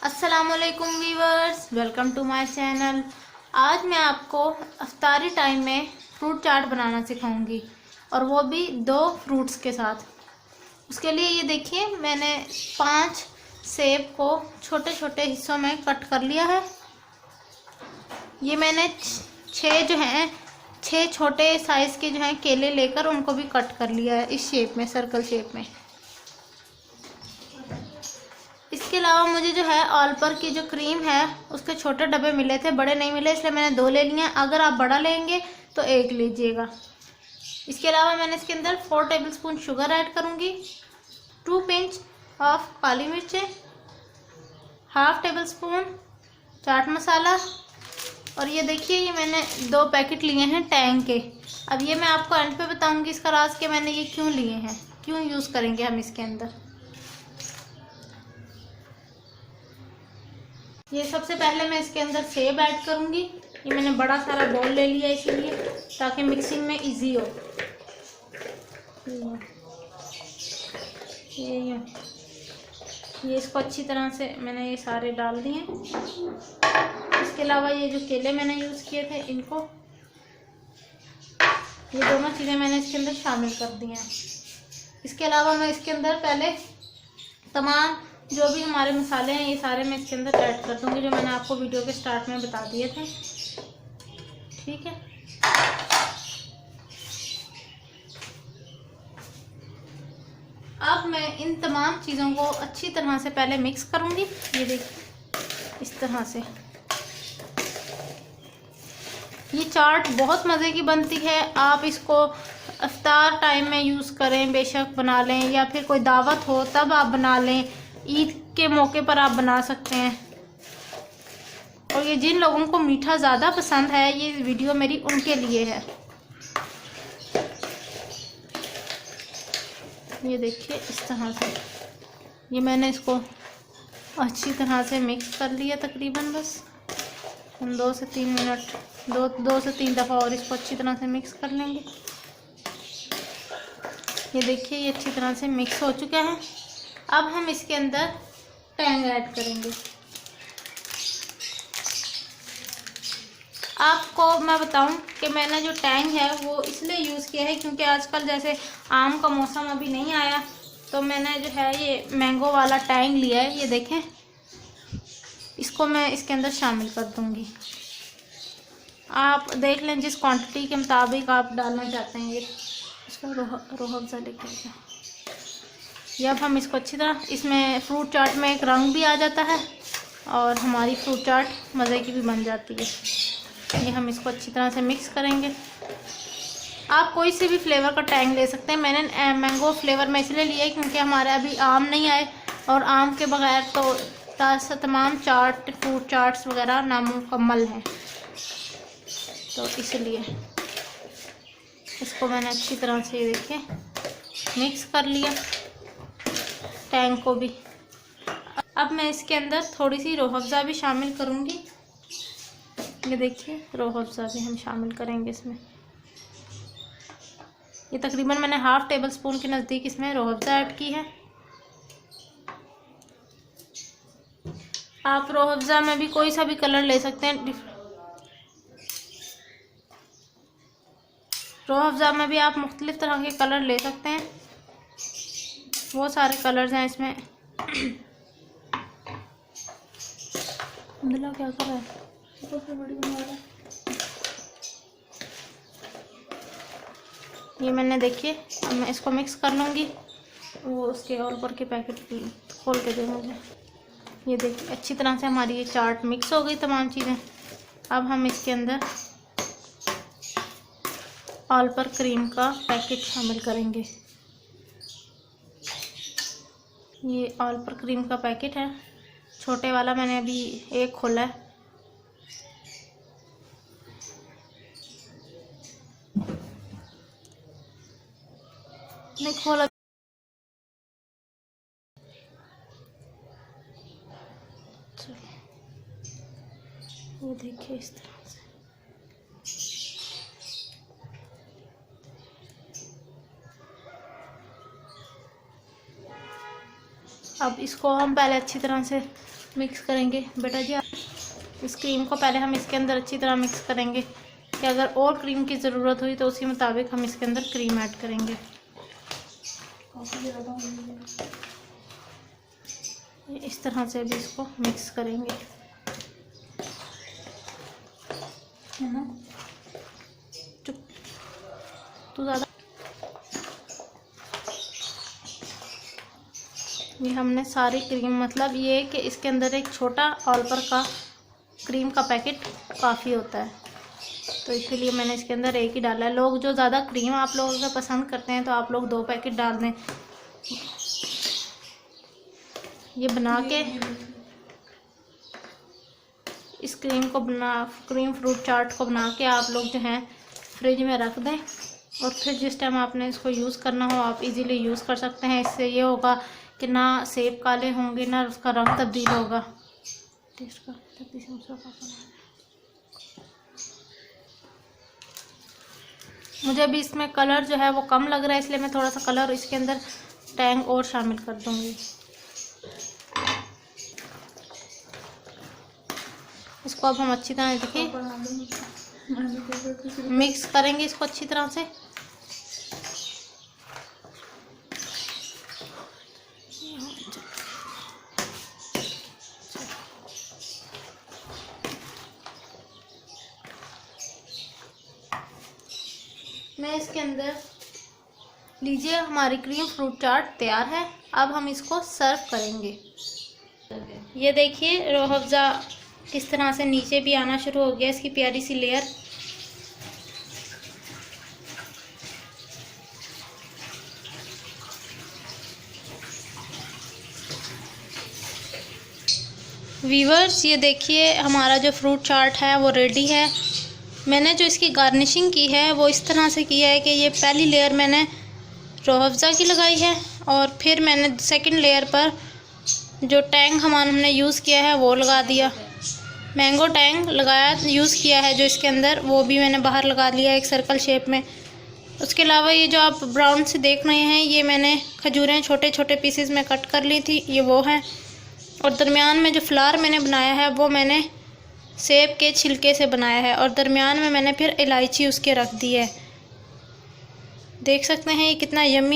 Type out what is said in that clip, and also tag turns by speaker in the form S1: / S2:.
S1: अस्सलामुअलैकुम viewers, welcome to my channel. आज मैं आपको अफ्तारी टाइम में फ्रूट चाट बनाना सिखाऊंगी, और वो भी 2 फ्रूट्स के साथ। उसके लिए ये देखिए, मैंने 5 सेब को छोटे छोटे हिस्सों में कट कर लिया है। ये मैंने 6 छोटे साइज़ के जो हैं केले लेकर उनको भी कट कर लिया है इस शेप में, सर्कल शेप में। इसके अलावा मुझे जो है ऑलपर की जो क्रीम है उसके छोटे डब्बे मिले थे, बड़े नहीं मिले, इसलिए मैंने 2 ले लिए। अगर आप बड़ा लेंगे तो 1 लीजिएगा। इसके अलावा मैंने इसके अंदर 4 टेबलस्पून शुगर ऐड करूँगी, 2 पिंच ऑफ काली मिर्चें, हाफ टेबलस्पून चाट मसाला, और ये देखिए ये मैंने 2 पैकेट लिए हैं टैंग के। अब ये मैं आपको एंड पे बताऊँगी इसका राज कि मैंने ये क्यों लिए हैं, क्यों यूज़ करेंगे हम इसके अंदर। ये सबसे पहले मैं इसके अंदर सेब ऐड करूँगी। ये मैंने बड़ा सारा बाउल ले लिया इसलिए, ताकि मिक्सिंग में इजी हो। ये इसको अच्छी तरह से मैंने ये सारे डाल दिए। इसके अलावा ये जो केले मैंने यूज़ किए थे इनको, ये दोनों चीज़ें मैंने इसके अंदर शामिल कर दी हैं। इसके अलावा मैं इसके अंदर पहले तमाम जो भी हमारे मसाले हैं ये सारे मैं इसके अंदर ऐड कर दूंगी, जो मैंने आपको वीडियो के स्टार्ट में बता दिए थे। ठीक है, अब मैं इन तमाम चीज़ों को अच्छी तरह से पहले मिक्स करूंगी। ये देखिए इस तरह से। ये चाट बहुत मज़े की बनती है। आप इसको इफ्तार टाइम में यूज़ करें, बेशक बना लें, या फिर कोई दावत हो तब आप बना लें, ईद के मौके पर आप बना सकते हैं। और ये जिन लोगों को मीठा ज़्यादा पसंद है, ये वीडियो मेरी उनके लिए है। ये देखिए इस तरह से ये मैंने इसको अच्छी तरह से मिक्स कर लिया। तकरीबन बस हम 2 से 3 मिनट, 2 से 3 दफ़ा और इसको अच्छी तरह से मिक्स कर लेंगे। ये देखिए ये अच्छी तरह से मिक्स हो चुका है। अब हम इसके अंदर टैंग ऐड करेंगे। आपको मैं बताऊं कि मैंने जो टैंग है वो इसलिए यूज़ किया है क्योंकि आजकल जैसे आम का मौसम अभी नहीं आया, तो मैंने जो है ये मैंगो वाला टैंग लिया है। ये देखें, इसको मैं इसके अंदर शामिल कर दूंगी। आप देख लें जिस क्वांटिटी के मुताबिक आप डालना चाहते हैं। ये इसको रूह अफ़ज़ा लेके ये अब हम इसको अच्छी तरह, इसमें फ्रूट चाट में एक रंग भी आ जाता है और हमारी फ्रूट चाट मज़े की भी बन जाती है। ये हम इसको अच्छी तरह से मिक्स करेंगे। आप कोई से भी फ्लेवर का टैंग ले सकते हैं। मैंने मैंगो फ्लेवर में इसलिए लिया है क्योंकि हमारे अभी आम नहीं आए, और आम के बगैर तो तमाम चाट, फ्रूट चाट्स वगैरह नामुकम्मल हैं, तो इसलिए इसको मैंने अच्छी तरह से देखिए मिक्स कर लिया टैंग को भी। अब मैं इसके अंदर थोड़ी सी रूह अफ़ज़ा भी शामिल करूँगी। ये देखिए रूह अफ़ज़ा भी हम शामिल करेंगे इसमें। ये तकरीबन मैंने हाफ टेबल स्पून के नज़दीक इसमें रूह अफ़ज़ा ऐड की है। आप रूह अफ़ज़ा में भी कोई सा भी कलर ले सकते हैं। रूह अफ़ज़ा में भी आप मुख्तलिफ़ तरह के कलर ले सकते हैं, बहुत सारे कलर्स हैं इसमें। अब्दुल्ला क्या कर रहा है? ये मैंने देखिए, अब मैं इसको मिक्स कर लूँगी। वो उसके और ऊपर के पैकेट खोल के दे मुझे। ये देखिए अच्छी तरह से हमारी ये चाट मिक्स हो गई तमाम चीज़ें। अब हम इसके अंदर ऑल पर क्रीम का पैकेट शामिल करेंगे। ये ऑल पर क्रीम का पैकेट है, छोटे वाला, मैंने अभी 1 खोला है। नहीं खोला। ये देखिए इस तरह से। अब इसको हम पहले अच्छी तरह से मिक्स करेंगे बेटा जी। इस क्रीम को पहले हम इसके अंदर अच्छी तरह मिक्स करेंगे कि अगर और क्रीम की ज़रूरत हुई तो उसी मुताबिक हम इसके अंदर क्रीम ऐड करेंगे। इस तरह से भी इसको मिक्स करेंगे, है ना। चुप तू ज़्यादा। ये हमने सारी क्रीम, मतलब ये कि इसके अंदर एक छोटा ऑलपर का क्रीम का पैकेट काफ़ी होता है, तो इसीलिए मैंने इसके अंदर एक ही डाला है। लोग जो ज़्यादा क्रीम आप लोग अगर पसंद करते हैं तो आप लोग 2 पैकेट डाल दें। ये बना के इस क्रीम फ्रूट चाट को बना के आप लोग जो हैं फ्रिज में रख दें, और फिर जिस टाइम आपने इसको यूज़ करना हो आप इजीली यूज़ कर सकते हैं। इससे ये होगा कि ना सेब काले होंगे ना उसका रंग तब्दील होगा। मुझे अभी इसमें कलर जो है वो कम लग रहा है, इसलिए मैं थोड़ा सा कलर इसके अंदर टैंग और शामिल कर दूंगी। इसको अब हम अच्छी तरह देखिए मिक्स करेंगे इसको अच्छी तरह से। मैं इसके अंदर लीजिए, हमारी क्रीम फ्रूट चाट तैयार है। अब हम इसको सर्व करेंगे। ये देखिए रूह अफ़ज़ा किस तरह से नीचे भी आना शुरू हो गया, इसकी प्यारी सी लेयर। वीवर्स ये देखिए हमारा जो फ्रूट चाट है वो रेडी है। मैंने जो इसकी गार्निशिंग की है वो इस तरह से की है कि ये पहली लेयर मैंने रूह अफ़ज़ा की लगाई है, और फिर मैंने सेकंड लेयर पर जो टैंग हमने यूज़ किया है वो लगा दिया। मैंगो टैंग लगाया यूज़ किया है जो इसके अंदर, वो भी मैंने बाहर लगा लिया एक सर्कल शेप में। उसके अलावा ये जो आप ब्राउन से देख रहे हैं ये मैंने खजूरें छोटे छोटे पीसेस में कट कर ली थी, ये वो है। और दरमियान में जो फ्लावर मैंने बनाया है वो मैंने सेब के छिलके से बनाया है, और दरमियान में मैंने फिर इलायची उसके रख दी है। देख सकते हैं ये कितना यम्मी